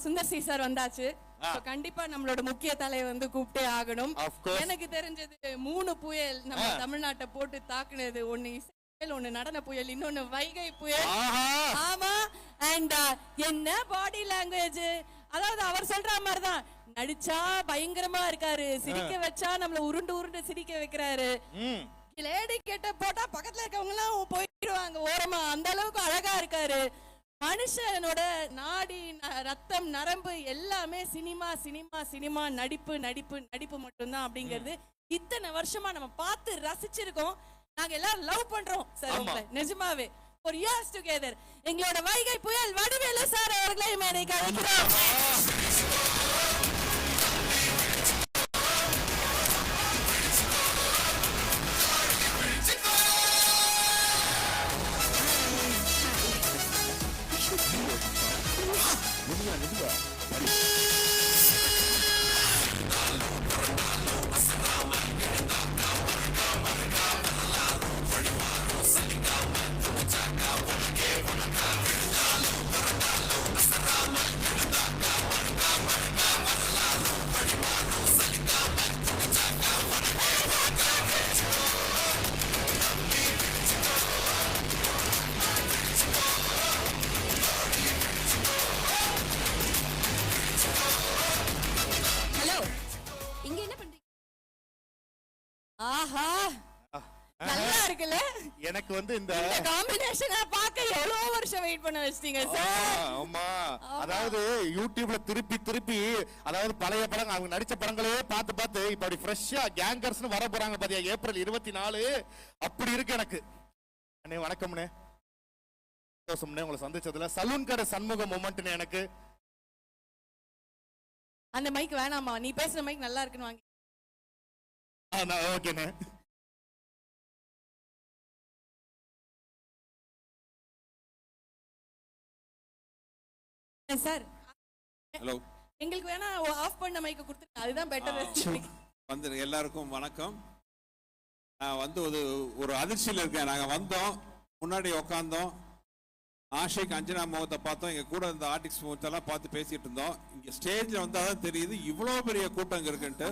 Sundar C sir வந்தாச்சு. கண்டிப்பா நம்மளோட முக்கிய தலைவர் வந்து கூப்பிட்டே ஆகணும். எனக்கு தெரிஞ்சது 3 புயல் நம்ம தமிழ்நாட்டை போட்டு தாக்குனது. ஒண்ணு இசை, ஒண்ணு நடன புயல், இன்னொன்னு வைகை புயல். ஆமா. அண்ட் என்ன பாடி லாங்குவேஜ், அதாவது அவர் சொல்ற மாதிரிதான் நடிச்சா பயங்கரமா இருக்காரு, சிரிக்க வச்சா நம்மள உருண்டு உருண்டு சிரிக்க வைக்கிறாரு. லேடி கேட்ட போட்டா பக்கத்துல இருக்கவங்க எல்லாம் போயிடுவாங்க ஓரமா, அந்த அளவுக்கு அழகா இருக்காரு. மனுஷனோட நாடி ரத்தம் நரம்பு எல்லாமே சினிமா சினிமா சினிமா, நடிப்பு நடிப்பு நடிப்பு மட்டும்தான் அப்படிங்கிறது இத்தனை வருஷமா நம்ம பார்த்து ரசிச்சிருக்கோம். நாங்க எல்லாரும் லவ் பண்றோம் சார் உங்களை நிஜமாவே. ஒரு இயர்ஸ் டுகெதர் எங்களோட வைகை புயல் வடிவேலு சார் அவர்களை மேடைக்கு அழைக்கிறோம். ஆஹா, நல்லா இருக்குல்ல. எனக்கு வந்து இந்த காம்பினேஷனை பார்க்க எவ்வளவு வருஷம் வெயிட் பண்ண வச்சிட்டீங்க சார். ஆமா, அதாவது யூடியூப்ல திருப்பி திருப்பி, அதாவது பழைய படங்கள் அவங்க நடிச்ச படங்களே பார்த்து பார்த்து இப்ப அப்படி ஃப்ரெஷ்ஷா கேங்கர்ஸ்னு வர போறாங்க பாத்தியா, ஏப்ரல் 24. அப்படி இருக்கு எனக்கு. அண்ணே வணக்கம்ண்ணே, சந்தோஷம்ண்ணே உங்களை சந்திச்சதுல. சலூன் கடை சண்முக மொமெண்ட்னு எனக்கு. அந்த மைக் வேணாமா, நீ பேசுற மைக் நல்லா இருக்குன்னு வாங்கி. ஓகேண்ணே. சார் ஹலோ, எங்களுக்கு வேணா ஆஃப் பண்ண மைக்க கொடுத்துருங்க, அதுதான் பெட்டர். வந்து எல்லாருக்கும் வணக்கம். நான் வந்து ஒரு அதிர்ச்சியில் இருக்கேன். நாங்கள் வந்தோம், முன்னாடி உக்காந்தோம், ஆஷிக் அஞ்சனா முகத்தை பார்த்தோம், எங்கள் கூட இந்த ஆர்டிஸ்ட் முகத்தெல்லாம் பார்த்து பேசிட்டு இருந்தோம். இங்கே ஸ்டேஜில் வந்தால் தான் தெரியுது இவ்வளோ பெரிய கூட்டம் இங்கே இருக்குன்ட்டு.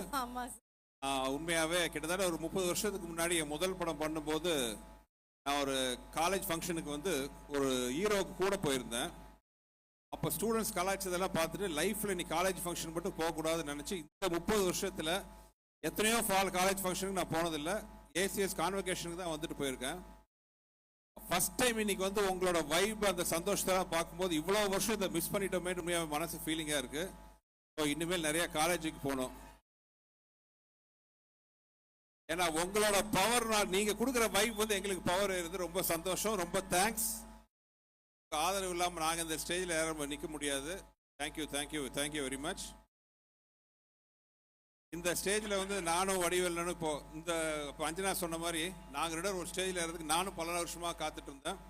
உண்மையாகவே கிட்டத்தட்ட ஒரு 30 வருஷத்துக்கு முன்னாடி என் முதல் படம் பண்ணும்போது நான் ஒரு காலேஜ் ஃபங்க்ஷனுக்கு வந்து ஒரு ஹீரோவுக்கு கூட போயிருந்தேன். அப்போ ஸ்டூடெண்ட்ஸ் கலாய்ச்சதெல்லாம் பார்த்துட்டு லைஃப்பில் நீ காலேஜ் ஃபங்க்ஷன் மட்டும் போகக்கூடாதுன்னு நினச்சி இந்த 30 வருஷத்தில் எத்தனையோ காலேஜ் ஃபங்க்ஷனுக்கு நான் போனதில்லை. ஏசிஎஸ் கான்வெகேஷனுக்கு தான் வந்துட்டு போயிருக்கேன். ஃபர்ஸ்ட் டைம் இன்னைக்கு வந்து உங்களோட வைப், அந்த சந்தோஷத்தெல்லாம் பார்க்கும்போது இவ்வளோ வருஷம் இதை மிஸ் பண்ணிட்டோமே மனசு ஃபீலிங்காக இருக்குது. ஸோ இனிமேல் நிறையா காலேஜுக்கு போகணும். ஏன்னா உங்களோட பவர், நீங்கள் கொடுக்குற வைப் வந்து எங்களுக்கு பவர் இருந்து ரொம்ப சந்தோஷம். ரொம்ப தேங்க்ஸ். ஆதரவு இல்லாமல் நாங்கள் இந்த ஸ்டேஜில் யாரும் நிற்க முடியாது. Thank you thank you thank you very much. இந்த ஸ்டேஜில் வந்து நானும் வடிவேலனும் இப்போ அஞ்சனா சொன்ன மாதிரி நாங்கள் 2 ஒரு ஸ்டேஜில் இருக்கிறதுக்கு நானும் பல வருஷமாக காத்துட்டு இருந்தேன்.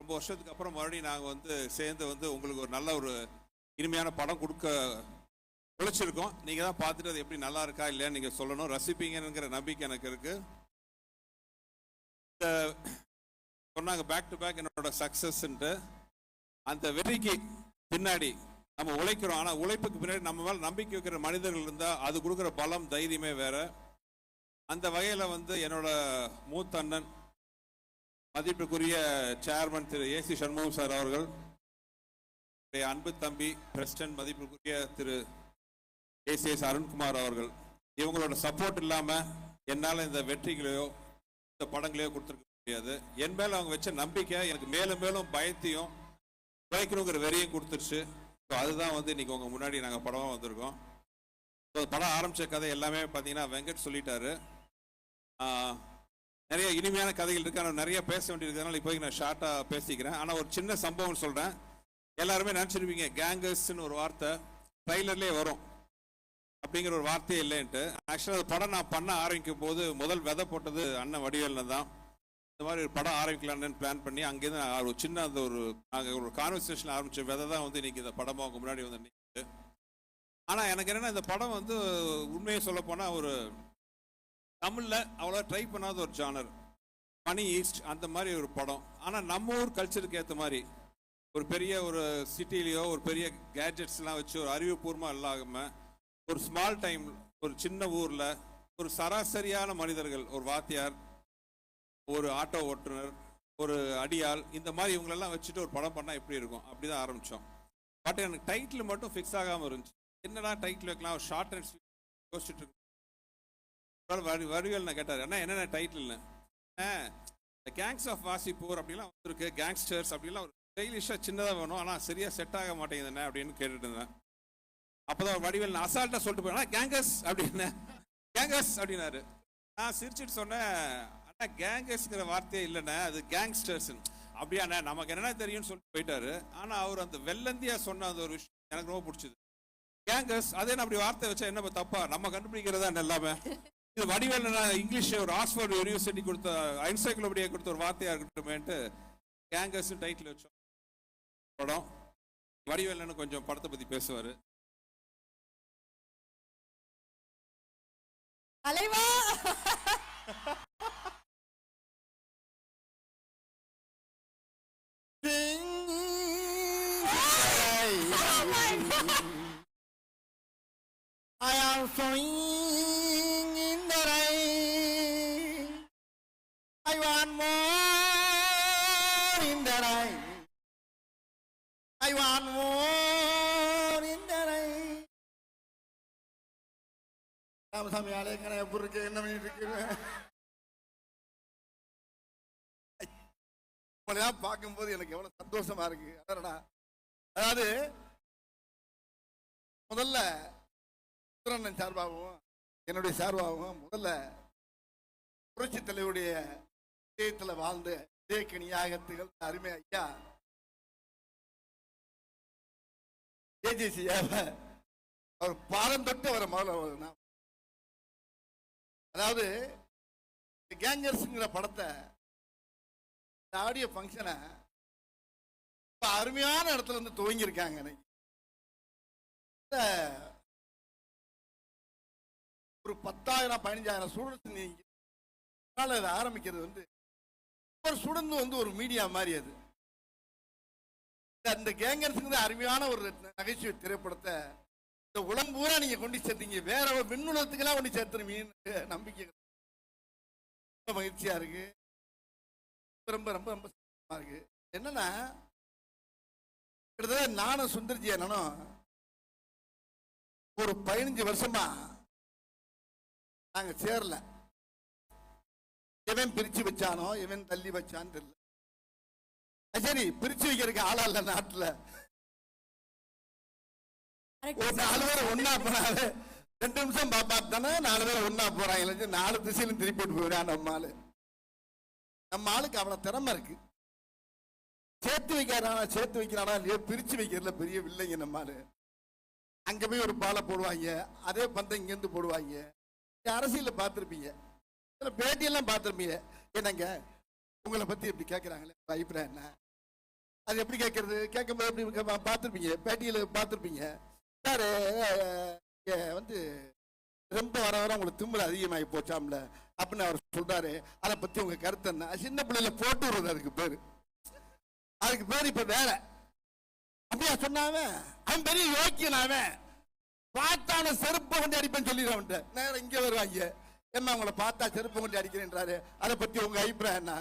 ரொம்ப வருஷத்துக்கு அப்புறம் மறுபடியும் நாங்கள் வந்து சேர்ந்து வந்து உங்களுக்கு ஒரு நல்ல ஒரு இனிமையான படம் கொடுக்க உழைச்சிருக்கோம். நீங்கள் தான் பார்த்துட்டு அது எப்படி நல்லா இருக்கா இல்லையான்னு நீங்கள் சொல்லணும், ரசிப்பீங்கிற நம்பிக்கை எனக்கு இருக்குது. இந்த சொன்னாங்க பேக் டு பேக் என்னோட சக்ஸஸ்ன்ட்டு. அந்த வெற்றிக்கு பின்னாடி நம்ம உழைக்கிறோம், ஆனால் உழைப்புக்கு பின்னாடி நம்ம மேலே நம்பிக்கை வைக்கிற மனிதர்கள் இருந்தால் அது கொடுக்குற பலம் தைரியமே வேற. அந்த வகையில் வந்து என்னோட மூத்த அண்ணன் மதிப்புக்குரிய சேர்மன் திரு ஏசி சண்முகம் சார் அவர்கள், அன்பு தம்பி பிரசிடன்ட் மதிப்புக்குரிய திரு ஏசிஎஸ் அருண்குமார் அவர்கள், இவங்களோட சப்போர்ட் இல்லாமல் என்னால் இந்த வெற்றிகளையோ இந்த படங்களையோ கொடுத்துருக்க முடியாது. என் மேலே அவங்க வச்ச நம்பிக்கை எனக்கு மேலும் மேலும் பயத்தையும் உழைக்கணுங்கிற வெறியும் கொடுத்துருச்சு. ஸோ அதுதான் வந்து இன்னைக்கு உங்கள் முன்னாடி நாங்கள் படமாக வந்திருக்கோம். ஸோ படம் ஆரம்பித்த கதை எல்லாமே பார்த்தீங்கன்னா வெங்கட் சொல்லிட்டாரு. நிறைய இனிமையான கதைகள் இருக்கு, ஆனால் நிறைய பேச வேண்டியிருக்கிறதுனால இப்போதைக்கு நான் ஷார்ட்டாக பேசிக்கிறேன். ஆனால் ஒரு சின்ன சம்பவம் சொல்கிறேன். எல்லாருமே நினச்சிருப்பீங்க கேங்கர்ஸ்ன்னு ஒரு வார்த்தை ட்ரைலர்லேயே வரும் அப்படிங்கிற ஒரு வார்த்தையே இல்லைன்ட்டு. ஆக்சுவலாக அது படம் நான் பண்ண ஆரம்பிக்கும் போது முதல் விதை போட்டது அண்ணன் வடிவேல்னு தான். இந்த மாதிரி ஒரு படம் ஆரம்பிக்கலான்னு பிளான் பண்ணி அங்கேருந்து ஒரு சின்ன அந்த நாங்கள் ஒரு கான்வர்சேஷன் ஆரம்பித்த விதை தான் வந்து இன்னைக்கு இந்த படமாக அவங்க முன்னாடி வந்து நிற்குது. ஆனால் எனக்கு என்னென்னா இந்த படம் வந்து உண்மையை சொல்ல போனால் ஒரு தமிழில் அவ்வளோ ட்ரை பண்ணாத ஒரு ஜானர். மணி ஈஸ்ட் அந்த மாதிரி ஒரு படம். ஆனால் நம்ம ஊர் கல்ச்சருக்கு ஏற்ற மாதிரி ஒரு பெரிய ஒரு சிட்டிலேயோ ஒரு பெரிய கேட்ஜெட்ஸ்லாம் வச்சு ஒரு அறிவுபூர்வமாக இல்லாமல் ஒரு ஸ்மால் டைம் ஒரு சின்ன ஊரில் ஒரு சராசரியான மனிதர்கள், ஒரு வாத்தியார், ஒரு ஆட்டோ ஓட்டுநர், ஒரு அடியாள், இந்த மாதிரி இவங்களெல்லாம் வச்சுட்டு ஒரு படம் பண்ணால் எப்படி இருக்கும் அப்படி தான் ஆரம்பித்தோம். பட் எனக்கு டைட்டில் மட்டும் ஃபிக்ஸ் ஆகாமல் இருந்துச்சு. என்னடா டைட்டில் வைக்கலாம், ஒரு ஷார்ட் அண்ட் யோசிச்சுட்டு இருக்கேன். வடிவேல் நான் கேட்டார், அண்ணா என்னென்ன டைட்டில்னு. கேங்ஸ் ஆஃப் வாசிப்பூர் அப்படிலாம் இருக்கு, கேங்ஸ்டர்ஸ் அப்படிலாம் ஒரு ஸ்டைலிஷாக சின்னதாக வேணும், ஆனால் சரியாக செட் ஆக மாட்டேங்குதுண்ணே அப்படின்னு கேட்டுட்டு இருந்தேன். அப்போதான் வடிவேல் நான் அசால்ட்டாக சொல்லிட்டு போயினா கேங்கஸ் அப்படின்னு, கேங்கஸ் அப்படின்னாரு. நான் சிரிச்சுட்டு சொன்னேன், அண்ணா கேங்கஸ்ங்கிற வார்த்தையே இல்லைண்ணே, அது கேங்ஸ்டர்ஸ். அப்படியாண்ணே நமக்கு என்னென்ன தெரியும்னு சொல்லிட்டு போயிட்டாரு. ஆனால் அவர் அந்த வெள்ளந்தியா சொன்ன அந்த ஒரு விஷயம் எனக்கு ரொம்ப பிடிச்சது. கேங்கஸ் அதே அப்படி வார்த்தை வச்சா என்ன தப்பா, நம்ம கண்டுபிடிக்கிறதா எல்லாமே. இது வடிவேல் இங்கிலீஷ் ஒரு ஆக்ஸ்போர்ட் யூனிவர்சிட்டி கொடுத்த என்சைக்ளோபீடியா கொடுத்த ஒரு வார்த்தையா இருக்கட்டுமேட்டு கேங்கஸ் டைட்டில் வச்சோம் படம். வடிவேல் கொஞ்சம் படத்தை பத்தி பேசுவாரு. அலைவா I am swinging in the rain. I want more in the rain. I want more in the rain. Ramasamy ஆலயக்கான எப்படி இருக்கு, என்ன பண்ணிட்டு இருக்கிறேன்? உங்களெல்லாம் பார்க்கும்போது எனக்கு எவ்வளவு சந்தோஷமா இருக்கு. அதாவது முதல்ல சுந்தரண்ணன் சார்பாகவும் என்னுடைய சார்பாகவும் முதல்ல புரட்சி தலைவருடைய இதயத்தில் வாழ்ந்த இதயக்கணியாக திகழ்ந்த அருமை ஐயா ஏஜிசியாவ அவர் பாடம் தொட்டு அவரை முதல்ல அதாவது கேங்கர்ஸ்ங்கிற படத்தை ஆடியோ ஃபங்க்ஷனை அருமையான இடத்துல இருந்து துவங்கியிருக்காங்க. ஒரு 10,000 15,000 ஸ்டூடெண்ட்ஸ் நீங்க இதை ஆரம்பிக்கிறது ஒரு ஸ்டூடெண்ட் ஒரு மீடியா மாதிரி. அது அந்த கேங்கர்ஸுங்கிற அருமையான ஒரு நகைச்சுவை திரைப்படத்தை இந்த உலகம் பூரா நீங்க கொண்டு சேர்த்தீங்க, வேற ஒரு விண்ணுலகத்துக்கெல்லாம் கொண்டு சேர்த்துருவீங்க நம்பிக்கை ரொம்ப மகிழ்ச்சியா இருக்கு. ரொம்ப ரொம்ப ரொம்ப இருக்கு. என்னன்னா கிட்டத்தட்ட நானும் சுந்தர்ஜி அண்ணனும் ஒரு 15 வருஷமா நாங்க சேரல. எவன் பிரிச்சு வச்சானோ எவன் தள்ளி வச்சான்னு தெரியல. சரி, பிரிச்சு வைக்கிறதுக்கு ஆளா இல்ல நாட்டுல. ஒரு 4 பேர் ஒன்னா போனாரு, 2 நிமிஷம் பார்த்தானே 4 பேர் ஒன்னா போறாங்க, 4 திசையிலும் திருப்பிட்டு போயிடான். நம்ம ஆளுக்கு அவ்வளவு திறமை இருக்கு. சேர்த்து வைக்கிறானா இல்லையோ, பிரிச்சு வைக்கிறதுல பெரிய வில்லைங்க நம்ம ஆளு. அங்க போய் ஒரு பாலை போடுவாங்க, அதே பந்தை இங்க இருந்து போடுவாங்க. அரசியல பார்த்திருப்பீங்க, பேட்டியெல்லாம் பார்த்திருப்பீங்க. என்னங்க உங்களை பத்தி எப்படி கேட்கிறாங்களே, அபிப்பிராயம் என்ன, அது எப்படி கேட்கறது, கேட்கும்போது எப்படி பார்த்திருப்பீங்க, பேட்டியில பார்த்திருப்பீங்க. சார் ரொம்ப வர வர உங்களுக்கு திமிரு அதிகமாகி போச்சாம்ல அப்படின்னு அவர் சொல்றாரு. அதை பத்தி உங்க கருத்து என்ன? சின்ன பிள்ளைல போட்டு விடுறது அதுக்கு பேரு இப்ப வேற. அப்படியா சொன்னாவ, அவன் பெரிய யோக்கியனாவன், பார்த்தான செருப்பை கொண்டு அடிப்பேன்னு சொல்லிடுறவன் நேரம் இங்க வருவாங்க. என்ன உங்களை பார்த்தா செருப்பை கொண்டு அடிக்கிறேன்றாரு, அதை பத்தி உங்க அபிப்பிராயம் என்ன?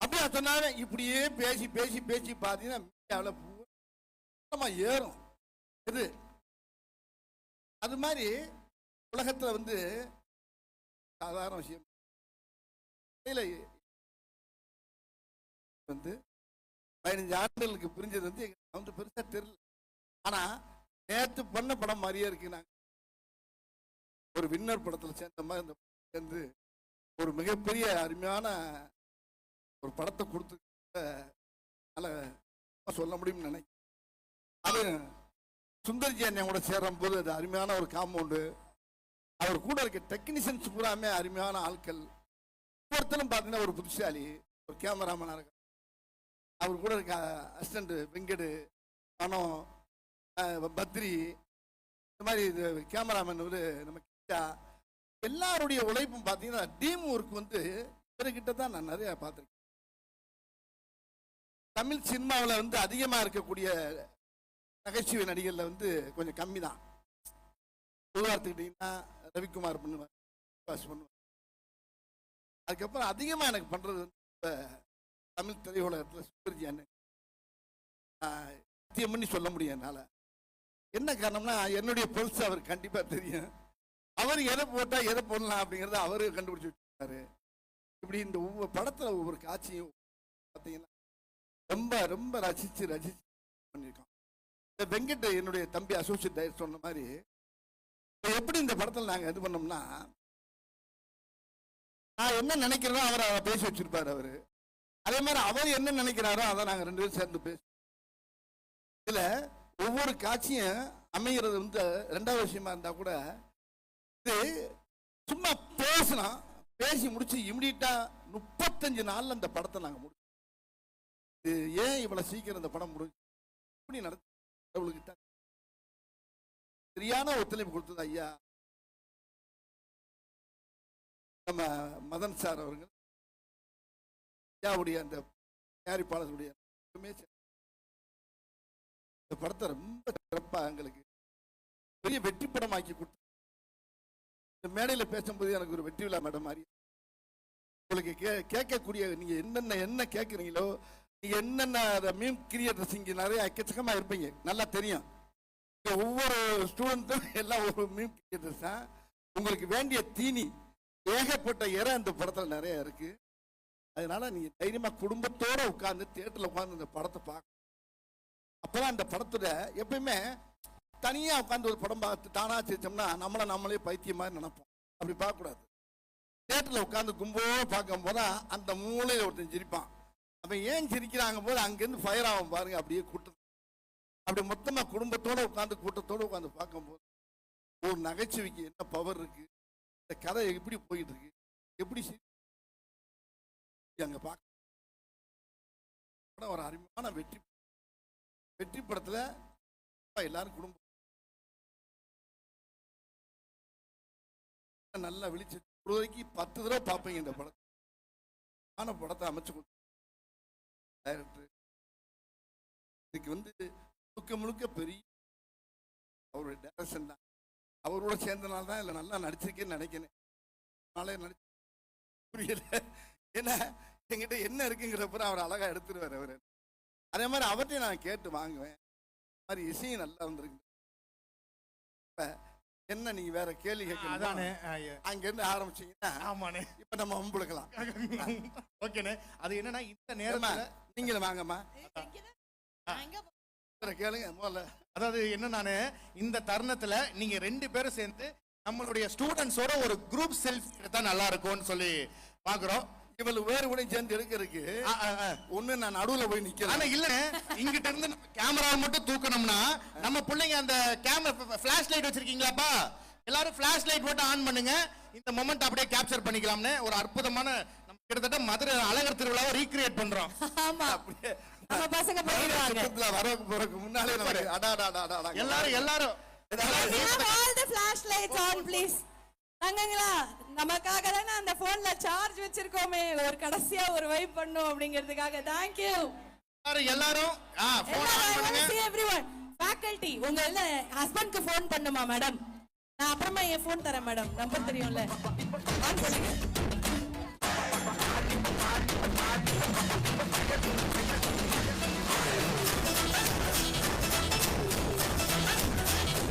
அப்படியா சொன்னாவ. இப்படியே பேசி பேசி பேசி பார்த்தீங்கன்னா ஏறும். இது அது மாதிரி உலகத்துல சாதாரண விஷயம் 15 ஆண்டுகளுக்கு புரிஞ்சது பெருசா தெரியல. ஆனா நேற்று பண்ண படம் மாதிரியே இருக்கு. நாங்க ஒரு வின்னர் படத்துல சேர்ந்த மாதிரி சேர்ந்து ஒரு மிகப்பெரிய அருமையான ஒரு படத்தை கொடுத்து சொல்ல முடியும்னு நினைக்கிறேன். அது சுந்தர்ஜி அண்ணன் கூட சேரும் போது அது அருமையான ஒரு காம்பவுண்டு. அவர் கூட இருக்க டெக்னீஷியன்ஸ் பூராமே அருமையான ஆட்கள். ஒவ்வொருத்தரும் பார்த்தீங்கன்னா ஒரு புத்திசாலி, ஒரு கேமராமேனா இருக்க, அவர் கூட இருக்க அசிஸ்டன்ட் வெங்கடு, மனோ, பத்ரி, இந்த மாதிரி கேமராமேன் நம்ம எல்லாருடைய உழைப்பும் பார்த்தீங்கன்னா டீம் ஒர்க் இவர்கிட்ட தான் நான் நிறைய பார்த்துருக்கேன். தமிழ் சினிமாவில் வந்து அதிகமாக இருக்கக்கூடிய நகைச்சுவை நடிகர்ல வந்து கொஞ்சம் கம்மி தான். உதாரணத்துக்கிட்டீங்கன்னா ரவிக்குமார் பண்ணுவார், பண்ணுவார். அதுக்கப்புறம் அதிகமாக எனக்கு பண்றது வந்து இப்போ தமிழ் திரையுலகத்தில் சுந்தர்ஜி அண்ணன் சத்தியம் பண்ணி சொல்ல முடியும் என்னால். என்ன காரணம்னா என்னுடைய பல்ஸ் அவர் கண்டிப்பாக தெரியும். அவர் எதை போட்டால் எதை போடலாம் அப்படிங்கிறத அவரு கண்டுபிடிச்சி வச்சுருக்காரு. இப்படி இந்த ஒவ்வொரு படத்தில் ஒவ்வொரு காட்சியும் பார்த்தீங்கன்னா ரொம்ப ரொம்ப ரசித்து பண்ணியிருக்கோம். இந்த வெங்கட் என்னுடைய தம்பி அசோசியேட் டைரக்டர் சொன்ன மாதிரி எப்படி இந்த படத்தில் நாங்கள் இது பண்ணோம்னா, நான் என்ன நினைக்கிறதோ அவரை பேசி வச்சிருப்பாரு அவரு. அதே மாதிரி அவர் என்ன நினைக்கிறாரோ அதை நாங்கள் 2 பேரும் சேர்ந்து பேச. இதுல ஒவ்வொரு காட்சியும் அமைகிறது வந்து 2வது விஷயமா இருந்தா கூட இது சும்மா பேசணும், பேசி முடிச்சு இமிடியட்டா 35 நாள்ல அந்த படத்தை நாங்கள் முடிச்சோம். இது ஏன் இவ்வளவு சீக்கிரம் இந்த படம் முடிஞ்சு இப்படி நடத்த சரியான ஒத்துழைப்பு கொடுத்தது ஐயா நம்ம மதன் சார் அவர்கள், ஐயாவுடைய அந்த தயாரிப்பாளர்களுடைய இந்த படத்தை ரொம்ப சிறப்பாக எங்களுக்கு பெரிய வெற்றி படமாக்கி கொடுத்து இந்த மேடையில் பேசும்போது எனக்கு ஒரு வெற்றி விழா மேடம் மாதிரி உங்களுக்கு கேட்கக்கூடிய நீங்க என்ன கேட்குறீங்களோ, நீங்க என்னென்ன மீம் கிரியேட்டர்ஸ் இங்கே நிறைய எக்கச்சக்கமாக இருப்பீங்க, நல்லா தெரியும். ஒவ்வொரு ஸ்டூடெண்ட்டும் எல்லாம் ஒரு மீம் கிரியேட்டர்ஸ் தான். உங்களுக்கு வேண்டிய தீனி ஏகப்பட்ட இறை அந்த படத்தில் நிறைய இருக்கு. அதனால நீங்க தைரியமா குடும்பத்தோட உட்கார்ந்து தியேட்டர்ல உட்கார்ந்து இந்த படத்தை பார்க்கணும். அப்பதான் அந்த படத்துல எப்பயுமே தனியா உட்கார்ந்து ஒரு படம் பார்த்து தானா சிரிச்சோம்னா நம்மளே பைத்தியம் மாதிரி நினைப்போம். அப்படி பார்க்க கூடாது. தியேட்டர்ல உட்கார்ந்து கும்போட பார்க்கும் போது அந்த மூலையில ஒருத்தன் சிரிப்பான். அப்ப ஏன் சிரிக்கிறாங்க போது அங்கிருந்து ஃபயர் ஆகும் பாருங்க. அப்படியே கூட்டம் அப்படி மொத்தமா குடும்பத்தோட உட்கார்ந்து கூட்டத்தோட உட்கார்ந்து பார்க்கும்போது ஒரு நகைச்சுவைக்கு என்ன பவர் இருக்கு, இந்த கதை எப்படி போயிட்டு இருக்கு, எப்படி அங்க பார்க்க ஒரு அருமையான வெற்றி படத்துல எல்லாரும் குடும்பம் நல்லா விழிச்சு ஒரு வரைக்கும் 10 தடவை பார்ப்பீங்க. இந்த படத்தை அமைச்சு கொடுத்த டைரக்டர் இதுக்கு வந்து முழுக்க பெரிய அவருடைய டைரக்ஷன் தான். அவரோட சேர்ந்தனால தான் இல்லை நல்லா நடிச்சிருக்கேன்னு நினைக்கிறேன். நாளே நடிச்சு புரியல, ஏன்னா என்கிட்ட என்ன இருக்குங்கிறப்ப அவர் அழகா எடுத்துருவார் அவர். அதே மாதிரி அவர்கிட்ட நான் கேட்டு வாங்குவேன். மாதிரி இசையும் நல்லா வந்திருக்கு. என்ன நீங்க வேற கேள்வி கேட்கணும், அங்க இருந்து ஆரம்பிச்சீங்கன்னா ஆமாண்ணே இப்ப நம்ம அம்புழுக்கலாம். ஓகேண்ணே. அது என்னன்னா இந்த நேரத்துல நீங்களும் வாங்கம்மா கேளுங்க முதல்ல. அதாவது என்னன்னா இந்த தருணத்துல நீங்க 2 பேரும் சேர்ந்து நம்மளுடைய ஸ்டூடெண்ட்ஸோட ஒரு குரூப் செல்ஃபி எடுத்தா நல்லா இருக்கும்னு சொல்லி பாக்குறோம். இவளு வேறு கூட சேர்ந்து எடுக்கிறதுக்கு ஒண்ணு நான் நடுவுல போய் நிக்கிறேன். ஆனா இல்ல இங்கிட்ட இருந்து கேமரா மட்டும் தூக்கணும்னா நம்ம பிள்ளைங்க அந்த கேமரா ஃபிளாஷ் லைட் வச்சிருக்கீங்களாப்பா, எல்லாரும் ஃபிளாஷ் லைட் போட்டு ஆன் பண்ணுங்க. இந்த மொமெண்ட் அப்படியே கேப்சர் பண்ணிக்கலாம்னு ஒரு அற்புதமான நம்ம கிட்டத்தட்ட மதுரை அழகர் திருவிழாவை ரீக்ரியேட் பண்றோம். ஆமா அப்படியே நம்ம பசங்க பண்ணிடுவாங்க. வரக்கு போறதுக்கு முன்னாலே எல்லாரும் all the flashlights on please. தங்கங்களா நமக்காக தானே அந்த போன்ல சார்ஜ் வச்சிருக்கோமே, ஒரு கடைசியா ஒரு வைப் பண்ணோம் அப்படிங்கிறதுக்காக. Thank you எல்லாரும் போன் ஆன் பண்ணுங்க. everyone faculty உங்க இல்ல ஹஸ்பண்ட்க்கு ஃபோன் பண்ணுமா மேடம்? நான் அப்புறமா என் ஃபோன் தரேன் மேடம், நம்பர் தெரியும்ல, ஆன் பண்ணுங்க.